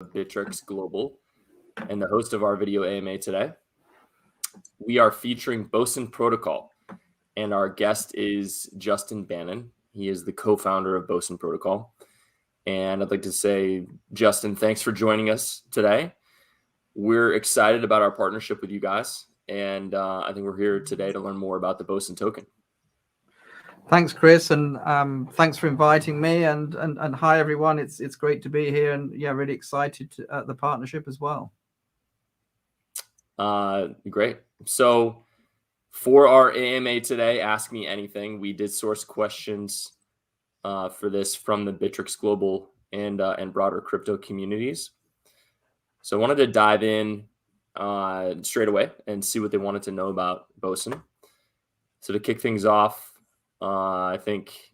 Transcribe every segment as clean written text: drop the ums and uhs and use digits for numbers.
Bittrex Global and the host of our video AMA today. We are featuring Boson Protocol, and our guest is Justin Banon. He is the co-founder of Boson Protocol. And I'd like to say, Justin, thanks for joining us today. We're excited about our partnership with you guys, and I think we're here today to learn more about the Boson Token. Thanks, Chris, and thanks for inviting me. And hi, everyone. It's great to be here, and yeah, really excited at the partnership as well. Great. So for our AMA today, Ask Me Anything, we did source questions for this from the Bittrex Global and broader crypto communities. So I wanted to dive in straight away and see what they wanted to know about Boson. So to kick things off, I think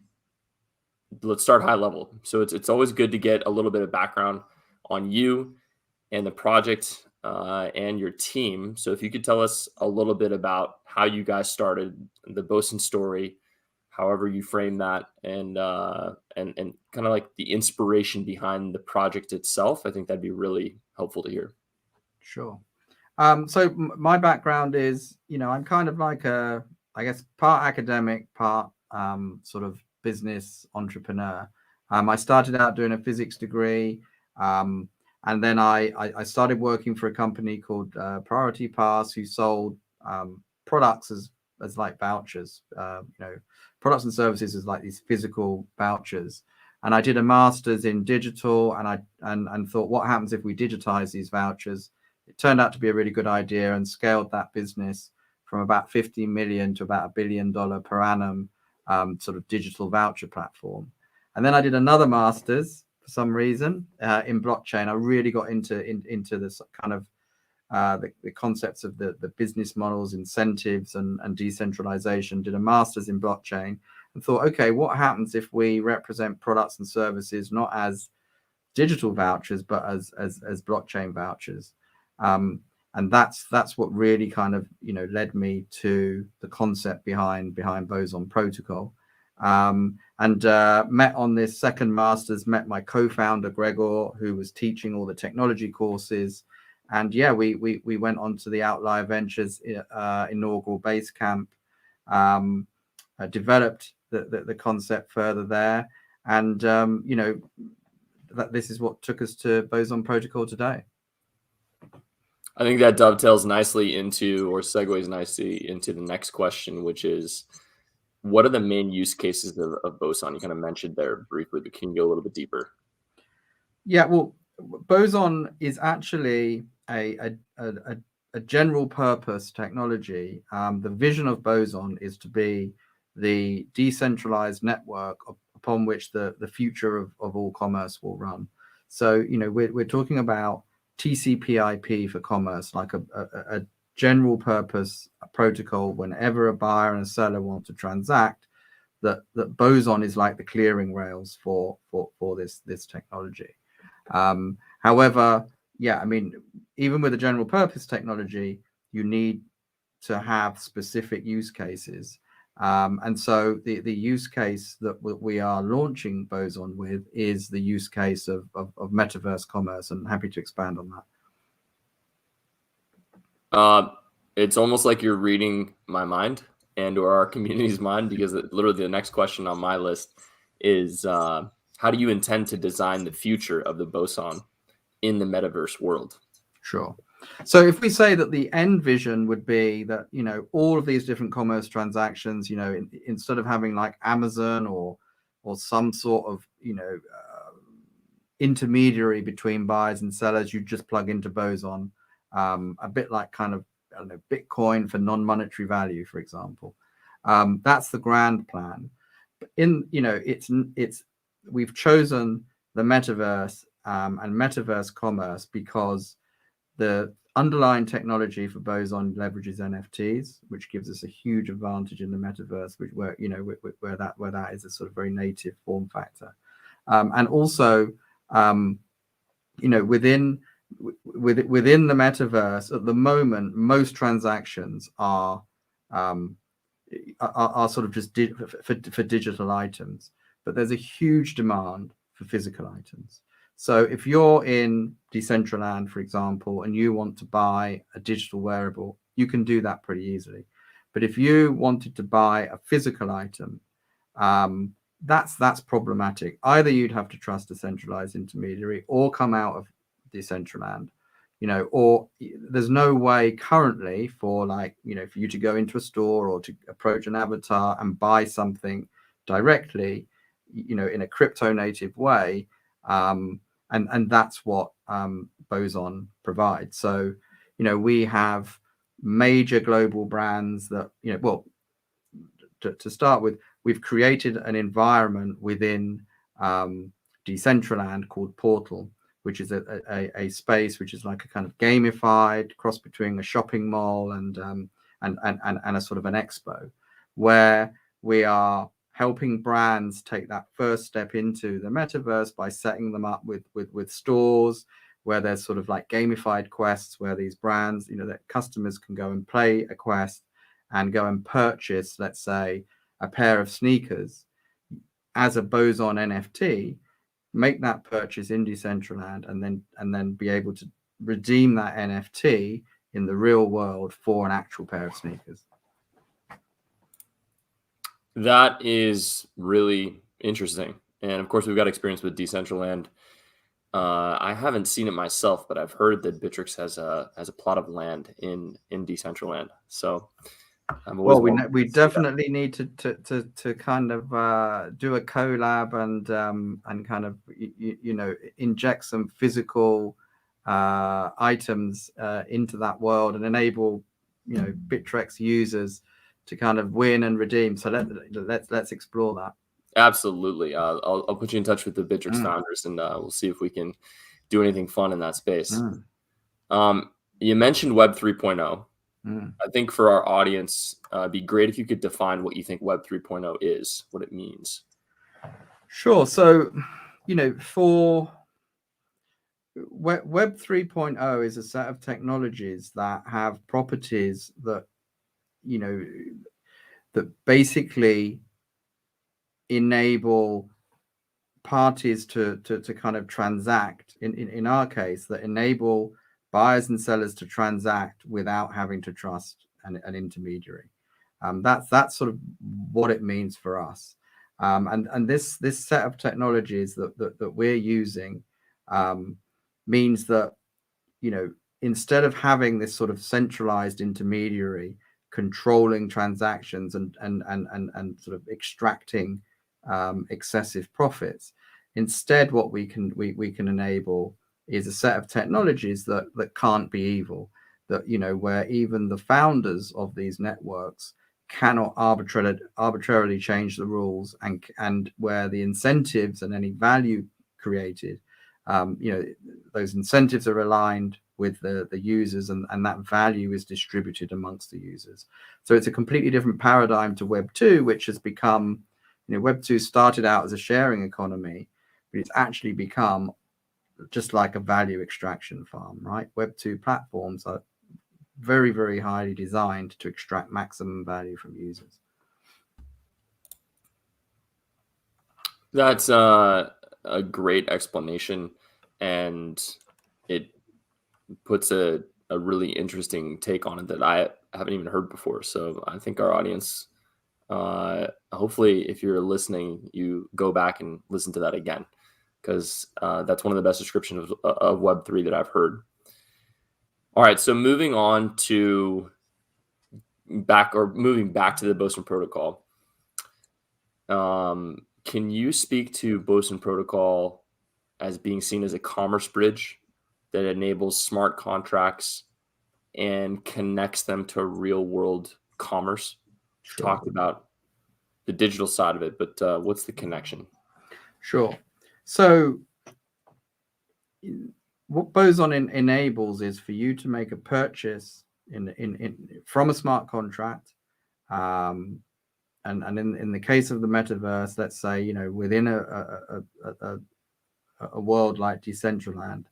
let's start high level. So it's always good to get a little bit of background on you and the project and your team. So if you could tell us a little bit about how you guys started, the Boson story, however you frame that, and kind of like the inspiration behind the project itself, I think that'd be really helpful to hear. Sure. So my background is, I'm kind of like I guess part academic, part sort of business entrepreneur. I started out doing a physics degree, and then I started working for a company called Priority Pass, who sold products as like vouchers, products and services as like these physical vouchers. And I did a master's in digital, and thought, what happens if we digitize these vouchers? It turned out to be a really good idea, and scaled that business from about 50 million to about $1 billion per annum sort of digital voucher platform. And then I did another master's for some reason in blockchain. I really got into this kind of the concepts of the business models, incentives, and decentralization. Did a master's in blockchain and thought, okay, what happens if we represent products and services not as digital vouchers but as blockchain vouchers? And that's what really kind of led me to the concept behind Boson Protocol. And met on this second master's, met my co-founder Gregor, who was teaching all the technology courses. And yeah, we went on to the Outlier Ventures inaugural base camp, developed the concept further there, and that this is what took us to Boson Protocol today. I think that dovetails nicely into, or segues nicely into, the next question, which is, what are the main use cases of Boson? You kind of mentioned there briefly, but can you go a little bit deeper? Yeah, well, Boson is actually a general purpose technology. The vision of Boson is to be the decentralized network upon which the future of all commerce will run. So, we're talking about TCP/IP for commerce, like a general purpose protocol. Whenever a buyer and a seller want to transact, that Boson is like the clearing rails for this technology. However, yeah, I mean, even with a general purpose technology, you need to have specific use cases. And so the use case that we are launching Boson with is the use case of Metaverse commerce, and happy to expand on that. It's almost like you're reading my mind and/or our community's mind, because literally the next question on my list is, how do you intend to design the future of the Boson in the Metaverse world? Sure. So if we say that the end vision would be that, all of these different commerce transactions, instead of having like Amazon or some sort of, intermediary between buyers and sellers, you just plug into Boson, a bit like kind of, I don't know, Bitcoin for non-monetary value, for example. That's the grand plan. But we've chosen the Metaverse and Metaverse commerce because the underlying technology for Boson leverages NFTs, which gives us a huge advantage in the Metaverse, where that is a sort of very native form factor, and also, within the Metaverse at the moment, most transactions are sort of just for digital items, but there's a huge demand for physical items. So if you're in Decentraland, for example, and you want to buy a digital wearable, you can do that pretty easily. But if you wanted to buy a physical item, that's problematic. Either you'd have to trust a centralized intermediary or come out of Decentraland, or there's no way currently for for you to go into a store or to approach an avatar and buy something directly, in a crypto native way. And that's what Boson provides. So, we have major global brands that, to start with, we've created an environment within Decentraland called Portal, which is a space which is like a kind of gamified cross between a shopping mall and a sort of an expo, where we are helping brands take that first step into the metaverse by setting them up with stores where there's sort of like gamified quests where these brands, that customers can go and play a quest and go and purchase, let's say, a pair of sneakers as a Boson NFT, make that purchase in Decentraland, and then be able to redeem that NFT in the real world for an actual pair of sneakers. That is really interesting. And of course, we've got experience with Decentraland. I haven't seen it myself, but I've heard that Bittrex has a plot of land in Decentraland. So we definitely need to kind of do a collab and kind of inject some physical items into that world and enable Bittrex users to kind of win and redeem. So let's explore that. Absolutely. I'll put you in touch with the Bittrex founders, and we'll see if we can do anything fun in that space. You mentioned Web 3.0. I think for our audience, it'd be great if you could define what you think Web 3.0 is, what it means. Sure. So, for Web 3.0 is a set of technologies that have properties that, that basically enable parties to kind of transact, in our case, that enable buyers and sellers to transact without having to trust an intermediary. That's sort of what it means for us. And this set of technologies that we're using means that, instead of having this sort of centralized intermediary controlling transactions and sort of extracting excessive profits, instead what we can enable is a set of technologies that can't be evil, that where even the founders of these networks cannot arbitrarily change the rules, and where the incentives and any value created, those incentives are aligned with the users, and that value is distributed amongst the users. So it's a completely different paradigm to Web 2, which has become, Web 2 started out as a sharing economy, but it's actually become just like a value extraction farm, right? Web 2 platforms are very, very highly designed to extract maximum value from users. That's a great explanation, and it puts a really interesting take on it that I haven't even heard before. So I think our audience, hopefully, if you're listening, you go back and listen to that again, because that's one of the best descriptions of Web3 that I've heard. All right, so moving back to the Boson Protocol. Can you speak to Boson Protocol as being seen as a commerce bridge that enables smart contracts and connects them to real world commerce? Sure. Talked about the digital side of it, but what's the connection? Sure. So what Boson enables is for you to make a purchase from a smart contract, and in the case of the metaverse, let's say, within a world like Decentraland,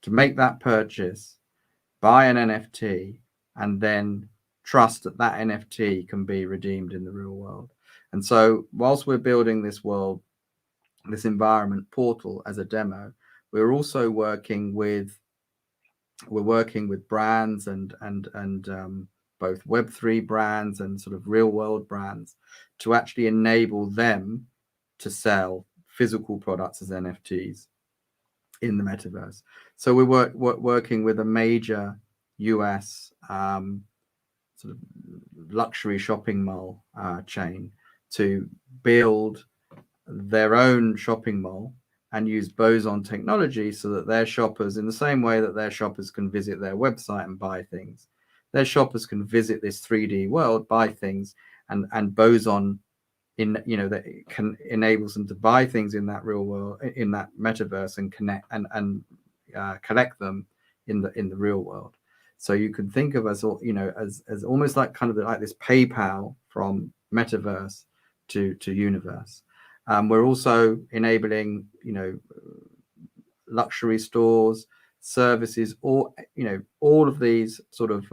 to make that purchase, buy an NFT, and then trust that that NFT can be redeemed in the real world. And so whilst we're building this world, this environment Portal as a demo, we're also working with brands and both Web3 brands and sort of real world brands to actually enable them to sell physical products as NFTs in the metaverse. So we're working with a major US sort of luxury shopping mall chain to build their own shopping mall and use Boson technology so that their shoppers, in the same way that their shoppers can visit their website and buy things, their shoppers can visit this 3D world, buy things, and Boson that can enables them to buy things in that real world, in that metaverse, and connect and collect them in the real world. So you can think of us all, as almost like kind of like this PayPal from metaverse to universe. We're also enabling, luxury stores, services, or all of these sort of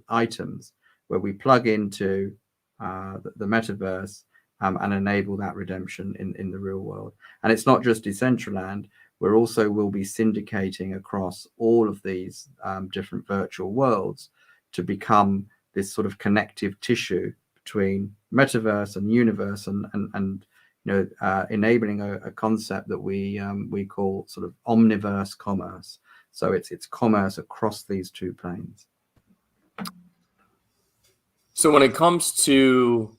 items where we plug into the metaverse and enable that redemption in the real world. And it's not just Decentraland. We're also will be syndicating across all of these different virtual worlds to become this sort of connective tissue between metaverse and universe, and enabling a concept that we call sort of omniverse commerce. So it's commerce across these two planes. So when it comes to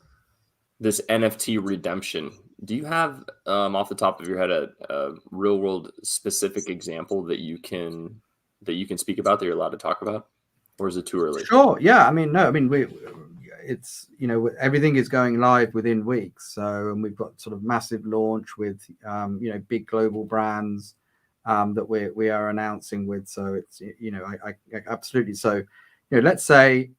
this NFT redemption, do you have off the top of your head a real world specific example that you can speak about, that you're allowed to talk about, or is it too early? Sure. Yeah. It's everything is going live within weeks. So, and we've got sort of massive launch with big global brands that we are announcing with. So it's I absolutely. So let's say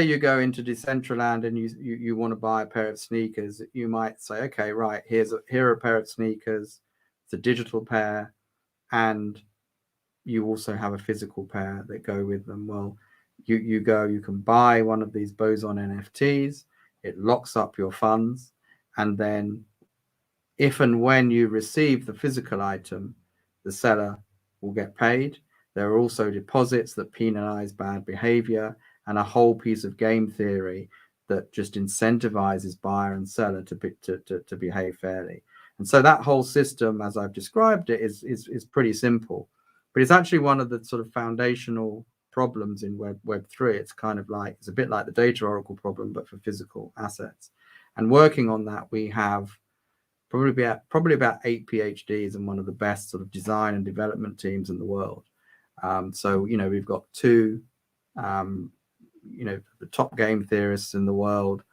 you go into Decentraland and you want to buy a pair of sneakers. You might say, okay, right, here are a pair of sneakers. It's a digital pair, and you also have a physical pair that go with them. Well, you can buy one of these Boson NFTs. It locks up your funds, and then if and when you receive the physical item, the seller will get paid. There are also deposits that penalize bad behavior, and a whole piece of game theory that just incentivizes buyer and seller to behave fairly. And so that whole system, as I've described it, is pretty simple, but it's actually one of the sort of foundational problems in Web3. It's kind of like, it's a bit like the data oracle problem, but for physical assets. And working on that, we have probably about 8 PhDs and one of the best sort of design and development teams in the world. So we've got two the top game theorists in the world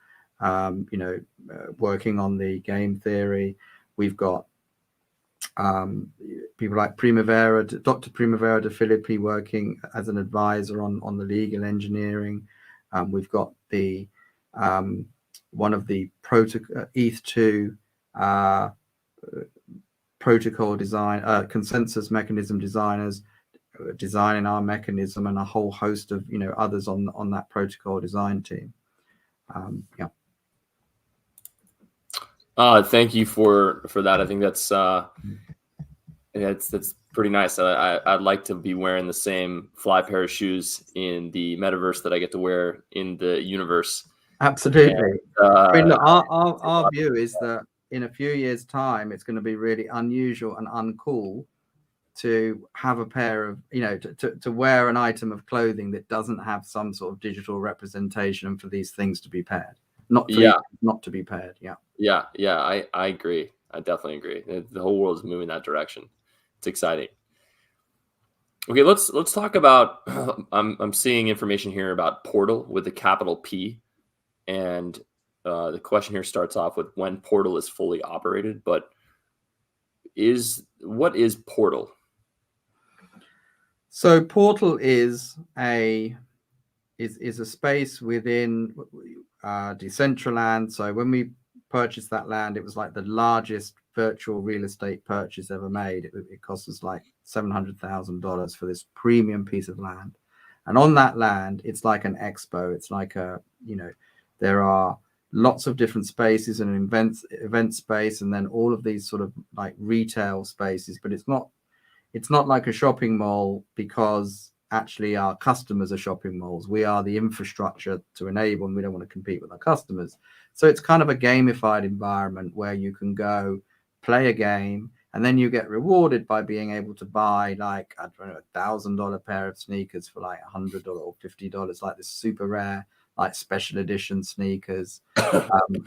working on the game theory. We've got people like Dr. Primavera de Filippi working as an advisor on the legal engineering. We've got the one of the ETH2 protocol design consensus mechanism designers designing our mechanism, and a whole host of others on that protocol design team. Thank you for that. I think that's pretty nice. I'd like to be wearing the same fly pair of shoes in the metaverse that I get to wear in the universe. Absolutely. And, look, our view is that in a few years' time, it's going to be really unusual and uncool to have a pair of, to wear an item of clothing that doesn't have some sort of digital representation, for these things to be paired, not to be paired. I agree. I definitely agree. The whole world is moving that direction. It's exciting. Okay, let's talk about. I'm seeing information here about Portal with a capital P, and the question here starts off with when Portal is fully operated. But what is Portal? So Portal is a space within Decentraland. So when we purchased that land, it was like the largest virtual real estate purchase ever made. It cost us like $700,000 for this premium piece of land. And on that land, it's like an expo. It's like there are lots of different spaces, and an event space, and then all of these sort of like retail spaces. But it's not it's not like a shopping mall because actually our customers are shopping malls. We are the infrastructure to enable, and we don't want to compete with our customers. So it's kind of a gamified environment where you can go play a game, and then you get rewarded by being able to buy, like, I don't know, $1,000 pair of sneakers for like $100 or $50, like this super rare, like special edition sneakers.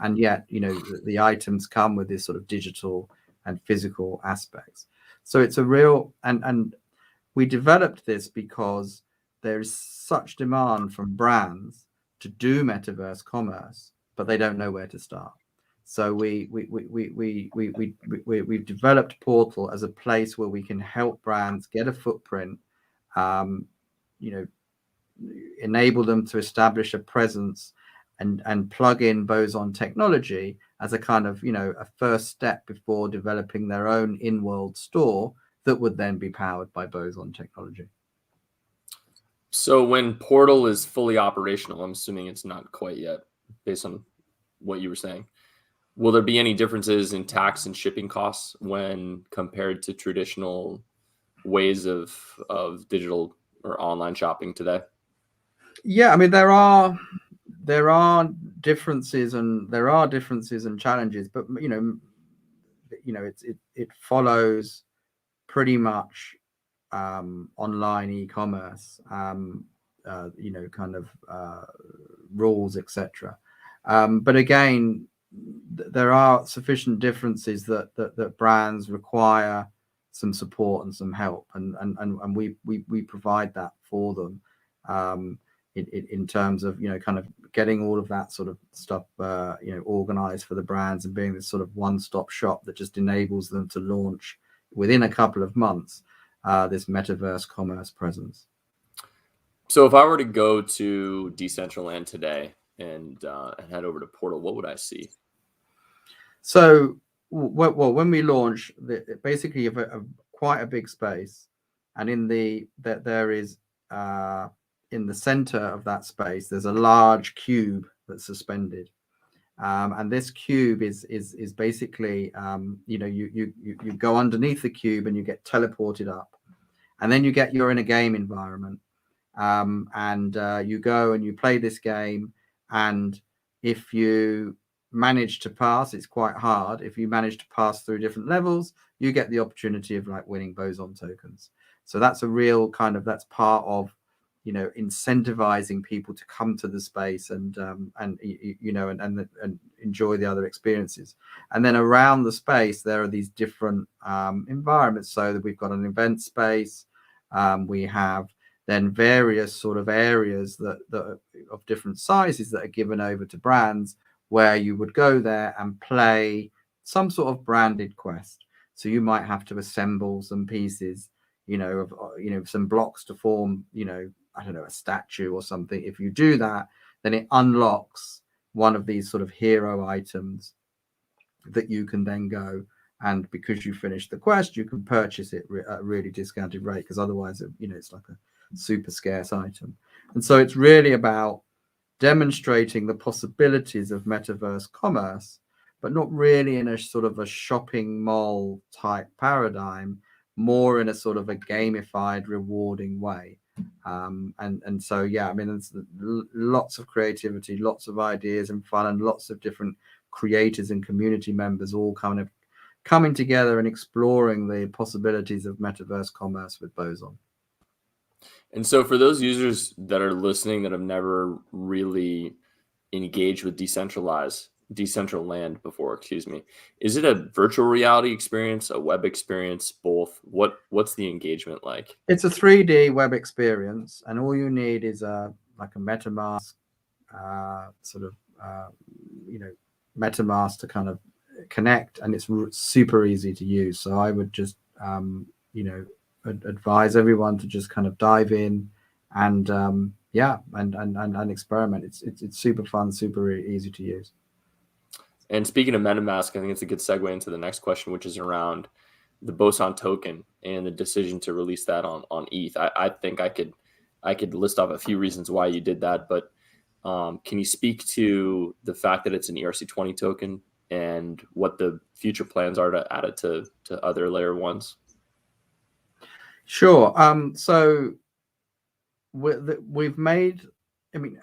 And yet, you know, the items come with this sort of digital and physical aspects. So it's a real, and we developed this because there is such demand from brands to do metaverse commerce, but they don't know where to start. So we've developed Portal as a place where we can help brands get a footprint, you know, enable them to establish a presence and plug in Boson technology as a kind of, you know, a first step before developing their own in-world store that would then be powered by Boson technology. So when Portal is fully operational, I'm assuming it's not quite yet, based on what you were saying, will there be any differences in tax and shipping costs when compared to traditional ways of digital or online shopping today? Yeah, I mean, there are differences and challenges, but it follows pretty much online e-commerce, rules, etc. But again, there are sufficient differences that brands require some support and some help, and we provide that for them. In terms of, you know, kind of getting all of that sort of stuff, organized for the brands and being this sort of one-stop shop that just enables them to launch within a couple of months this metaverse commerce presence. So if I were to go to Decentraland today and head over to Portal, what would I see? So, well, when we launch, basically you have quite a big space, and there is in the center of that space, there's a large cube that's suspended. And this cube is basically, you go underneath the cube and you get teleported up, and then you're in a game environment, and you go and you play this game, and if you manage to pass, it's quite hard. If you manage to pass through different levels, you get the opportunity of like winning Boson tokens. So that's a real kind of, that's part of, you know, incentivizing people to come to the space and enjoy the other experiences. And then around the space, there are these different environments. So that we've got an event space. We have then various sort of areas that are of different sizes that are given over to brands, where you would go there and play some sort of branded quest. So you might have to assemble some pieces, some blocks to form, I don't know, a statue or something. If you do that, then it unlocks one of these sort of hero items that you can then go, and because you finished the quest, you can purchase it at a really discounted rate, because otherwise, it's like a super scarce item. And so it's really about demonstrating the possibilities of metaverse commerce, but not really in a sort of a shopping mall type paradigm, more in a sort of a gamified, rewarding way. And so, yeah, I mean, there's lots of creativity, lots of ideas and fun, and lots of different creators and community members all kind of coming together and exploring the possibilities of metaverse commerce with Boson. And so for those users that are listening that have never really engaged with Decentraland before, is it a virtual reality experience, a web experience, both? What's the engagement like? It's a 3D web experience, and all you need is like a MetaMask MetaMask to kind of connect, and it's super easy to use. So I would just advise everyone to just kind of dive in and and experiment. It's super fun, super easy to use. And speaking of MetaMask, I think it's a good segue into the next question, which is around the Boson token and the decision to release that on ETH. I think I could list off a few reasons why you did that, but can you speak to the fact that it's an ERC20 token and what the future plans are to add it to other layer ones? Sure. So we've made, I mean,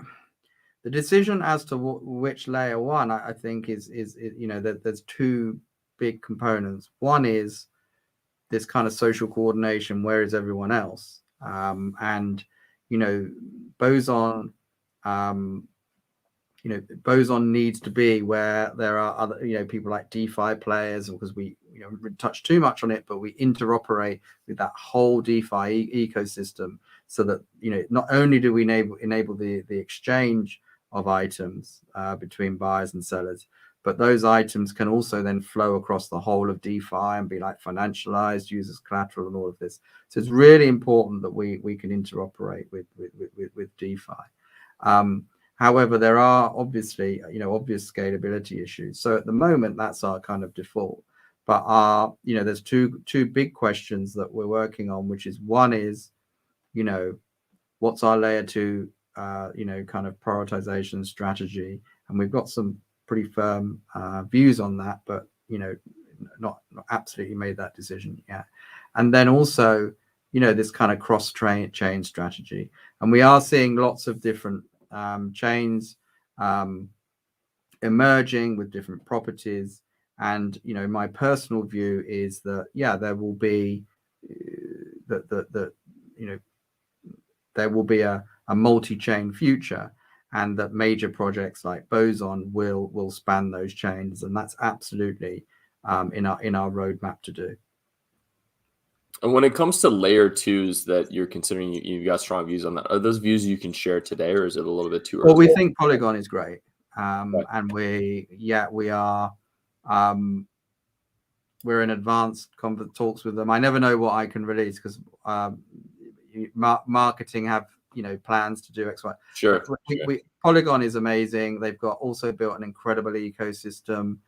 the decision as to which layer one, I think, is that there's two big components. One is this kind of social coordination. Where is everyone else? And Boson, Boson needs to be where there are other, people like DeFi players, because we touch too much on it, but we interoperate with that whole DeFi ecosystem, so that not only do we enable the exchange of items between buyers and sellers, but those items can also then flow across the whole of DeFi and be like financialized, users collateral, and all of this. So it's really important that we can interoperate with DeFi. However, there are obviously, obvious scalability issues. So at the moment, that's our kind of default. But there's two big questions that we're working on, which is, one is, what's our layer two, kind of prioritization strategy, and we've got some pretty firm views on that, but not absolutely made that decision yet. And then also, this kind of cross chain strategy, and we are seeing lots of different chains emerging with different properties. And my personal view is that there will be there will be a multi-chain future, and that major projects like Boson will span those chains, and that's absolutely in our roadmap to do. And when it comes to layer twos that you're considering, you've got strong views on that. Are those views you can share today, or is it a little bit too early? Well, we think Polygon is great, and we are. We're in advanced talks with them. I never know what I can release, because marketing have plans to do X, Y. Sure. Polygon is amazing. They've also built an incredible ecosystem.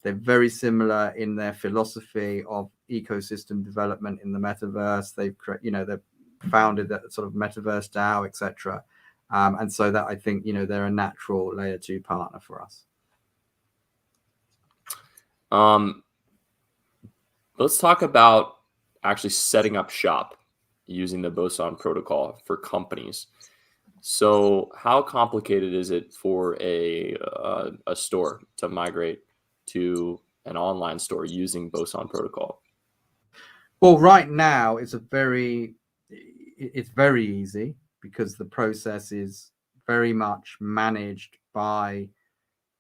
They're very similar in their philosophy of ecosystem development in the metaverse. They've founded that sort of metaverse DAO, etc. And so that, I think, they're a natural layer two partner for us. Let's talk about actually setting up shop using the Boson protocol for companies. So how complicated is it for a store to migrate to an online store using Boson protocol? Well, right now it's very easy, because the process is very much managed by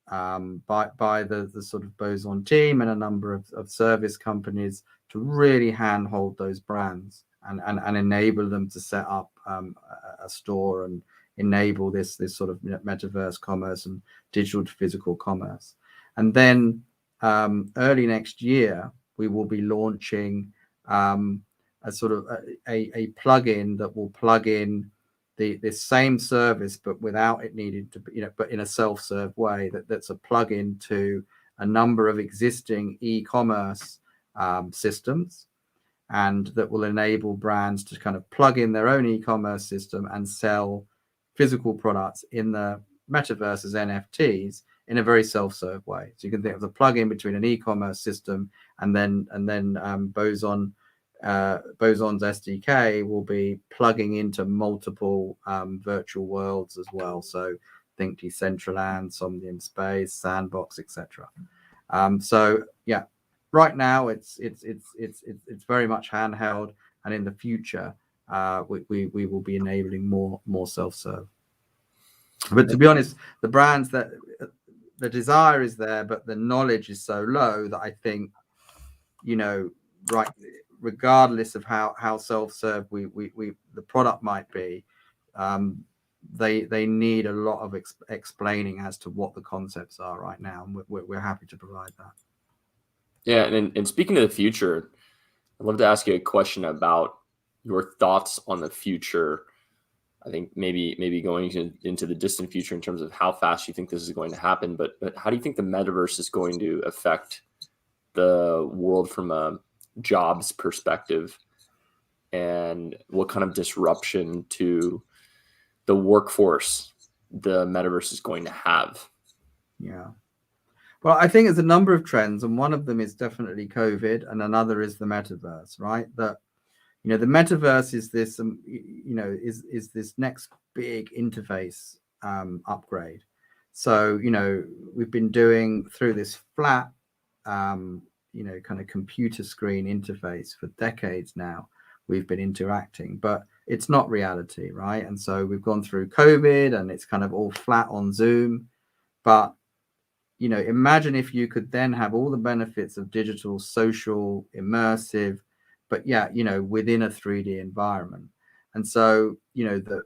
the sort of Boson team and a number of service companies to really handhold those brands and enable them to set up a store and enable this sort of metaverse commerce and digital to physical commerce. And then early next year, we will be launching a sort of a plugin that will plug in the same service, but without it needing to be, but in a self-serve way, that's a plugin to a number of existing e-commerce systems, and that will enable brands to kind of plug in their own e-commerce system and sell physical products in the metaverse as NFTs in a very self-serve way. So you can think of the plug-in between an e-commerce system and then Boson's SDK will be plugging into multiple virtual worlds as well. So think Decentraland, Somnium Space, Sandbox, etc. So yeah, right now it's very much handheld, and in the future we will be enabling more self-serve. But to be honest, the brands, that the desire is there, but the knowledge is so low that I think, right, regardless of how self-serve the product might be, they need a lot of explaining as to what the concepts are right now, and we're happy to provide that. Yeah, and speaking of the future, I'd love to ask you a question about your thoughts on the future. I think maybe going into the distant future in terms of how fast you think this is going to happen, but how do you think the metaverse is going to affect the world from a jobs perspective, and what kind of disruption to the workforce the metaverse is going to have? Yeah. Well, I think there's a number of trends, and one of them is definitely COVID, and another is the metaverse, right? That, You know, the metaverse is this, you know, is this next big interface upgrade. So, you know, we've been doing through this flat, you know, kind of computer screen interface for decades now. We've been interacting, but it's not reality, right? And so we've gone through COVID and it's kind of all flat on Zoom. But, you know, imagine if you could then have all the benefits of digital, social, immersive, but yeah, you know, within a 3D environment. And so, you know,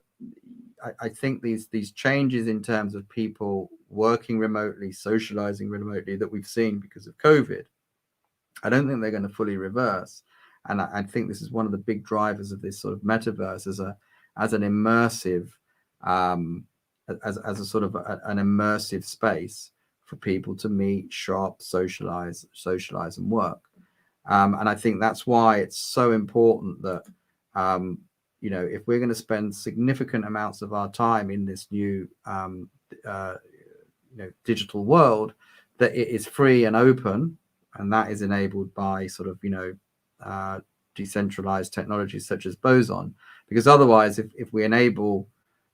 I think these changes in terms of people working remotely, socializing remotely that we've seen because of COVID, I don't think they're going to fully reverse. And I think this is one of the big drivers of this sort of metaverse as an immersive, as a sort of an immersive space for people to meet, shop, socialize and work. And I think that's why it's so important that, you know, if we're going to spend significant amounts of our time in this new, you know, digital world, that it is free and open, and that is enabled by sort of, you know, decentralized technologies such as Boson. Because otherwise, if we enable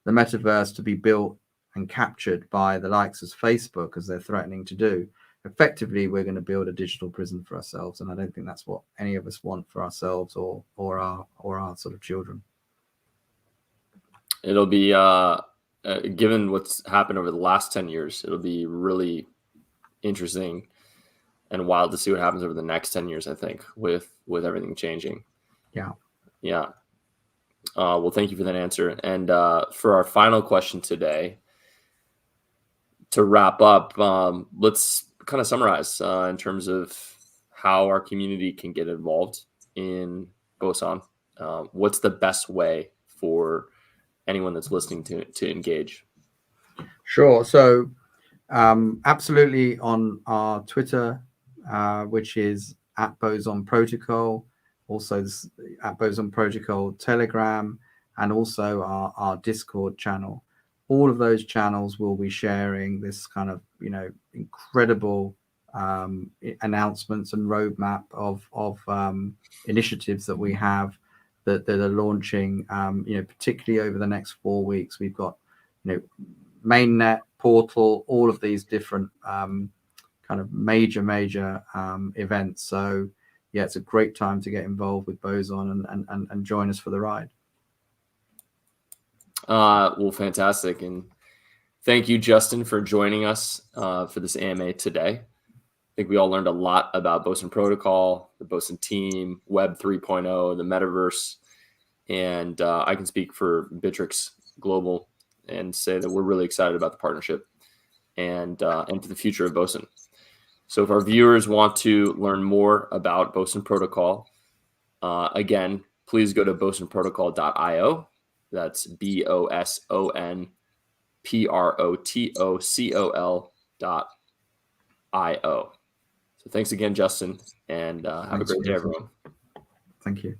the metaverse to be built and captured by the likes of Facebook, as they're threatening to do, effectively we're going to build a digital prison for ourselves, and I don't think that's what any of us want for ourselves or our sort of children. It'll be given what's happened over the last 10 years, it'll be really interesting and wild to see what happens over the next 10 years, I think, with everything changing. Yeah. Well, thank you for that answer. And for our final question today, to wrap up, let's kind of summarize in terms of how our community can get involved in Boson. What's the best way for anyone that's listening to engage? Sure. So absolutely on our Twitter, which is at Boson Protocol, also at Boson Protocol Telegram, and also our Discord channel. All of those channels will be sharing this kind of, you know, incredible announcements and roadmap of initiatives that we have that are launching, you know, particularly over the next 4 weeks. We've got, you know, mainnet, portal, all of these different kind of major events. So yeah, it's a great time to get involved with Boson and join us for the ride. Well, fantastic. And thank you, Justin, for joining us for this AMA today. I think we all learned a lot about Boson Protocol, the Boson team, Web 3.0, the Metaverse. And I can speak for Bittrex Global and say that we're really excited about the partnership and for the future of Boson. So if our viewers want to learn more about Boson Protocol, again, please go to bosonprotocol.io. That's BOSONPROTOCOL.io. So thanks again, Justin, and have a great day, everyone. Thank you.